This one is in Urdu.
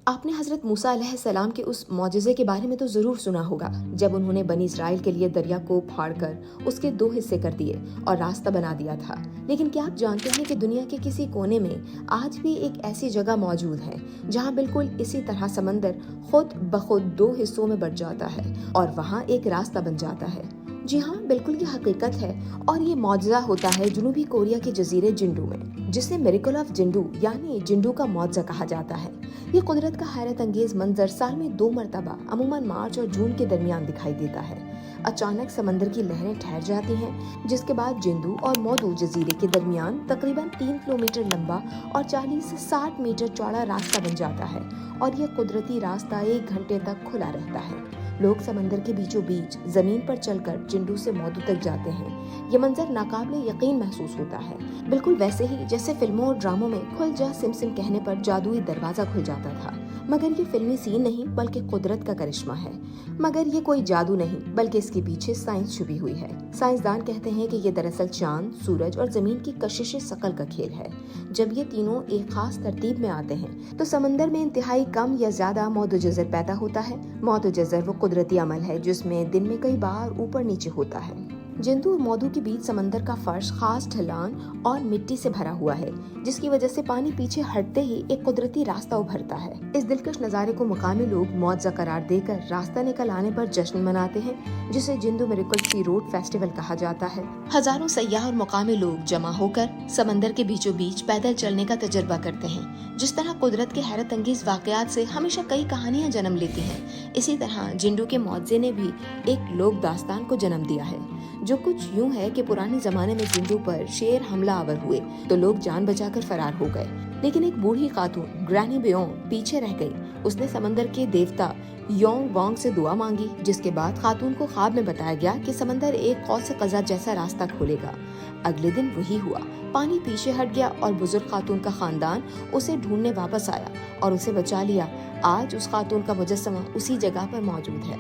آپ نے حضرت موسیٰ علیہ السلام کے اس معجزے کے بارے میں تو ضرور سنا ہوگا جب انہوں نے بنی اسرائیل کے لیے دریا کو پھاڑ کر اس کے 2 حصے کر دیے اور راستہ بنا دیا تھا۔ لیکن کیا آپ جانتے ہیں کہ دنیا کے کسی کونے میں آج بھی ایک ایسی جگہ موجود ہے جہاں بالکل اسی طرح سمندر خود بخود 2 حصوں میں بٹ جاتا ہے اور وہاں ایک راستہ بن جاتا ہے؟ جی ہاں، بالکل یہ حقیقت ہے اور یہ معجزہ ہوتا ہے جنوبی کوریا کے جزیرے جنڈو میں، جسے میریکل آف جنڈو یعنی جنڈو کا معجزہ کہا جاتا ہے۔ یہ قدرت کا حیرت انگیز منظر سال میں 2 مرتبہ عموماً مارچ اور جون کے درمیان دکھائی دیتا ہے۔ اچانک سمندر کی لہریں ٹھہر جاتی ہیں، جس کے بعد جندو اور مودو جزیرے کے درمیان تقریباً 3 کلومیٹر لمبا اور 40 سے 60 میٹر چوڑا راستہ بن جاتا ہے اور یہ قدرتی راستہ 1 گھنٹے تک کھلا رہتا ہے۔ لوگ سمندر کے بیچوں بیچ زمین پر چل کر جنڈو سے مودو تک جاتے ہیں۔ یہ منظر ناقابل یقین محسوس ہوتا ہے، بالکل ویسے ہی جیسے فلموں اور ڈراموں میں کھل جا سم سم کہنے پر جادوئی دروازہ کھل جاتا تھا۔ مگر یہ فلمی سین نہیں بلکہ قدرت کا کرشمہ ہے۔ مگر یہ کوئی جادو نہیں بلکہ اس کے پیچھے سائنس چھپی ہوئی ہے۔ سائنسدان کہتے ہیں کہ یہ دراصل چاند، سورج اور زمین کی کشش ثقل کا کھیل ہے۔ جب یہ تینوں ایک خاص ترتیب میں آتے ہیں تو سمندر میں انتہائی کم یا زیادہ مودو جزر پیدا ہوتا ہے۔ مودو جزر وہ قدرتی عمل ہے جس میں دن میں کئی بار اوپر نیچے ہوتا ہے۔ جندو اور مودو کے بیچ سمندر کا فرش خاص ڈھلان اور مٹی سے بھرا ہوا ہے، جس کی وجہ سے پانی پیچھے ہٹتے ہی ایک قدرتی راستہ ابھرتا ہے۔ اس دلکش نظارے کو مقامی لوگ معجزہ قرار دے کر راستہ نکل آنے پر جشن مناتے ہیں، جسے Jindo miracle C road festival کہا جاتا ہے۔ ہزاروں سیاح اور مقامی لوگ جمع ہو کر سمندر کے بیچوں بیچ پیدل چلنے کا تجربہ کرتے ہیں۔ جس طرح قدرت کے حیرت انگیز واقعات سے ہمیشہ کئی کہانیاں جنم لیتی ہیں، اسی طرح جنڈو کے معجزے نے بھی ایک لوک داستان کو جنم دیا ہے، جو کچھ یوں ہے کہ پرانے زمانے میں جنڈو پر شیر حملہ آور ہوئے تو لوگ جان بچا کر فرار ہو گئے، لیکن ایک بوڑھی خاتون گرینی بیونگ پیچھے رہ گئی۔ اس نے سمندر کے دیوتا یونگ وانگ سے دعا مانگی، جس کے بعد خاتون کو خواب میں بتایا گیا کہ سمندر ایک قوس قزح جیسا راستہ کھولے گا۔ اگلے دن وہی ہوا، پانی پیچھے ہٹ گیا اور بزرگ خاتون کا خاندان اسے ڈھونڈنے واپس آیا اور اسے بچا لیا۔ آج اس خاتون کا مجسمہ اسی جگہ پر موجود ہے۔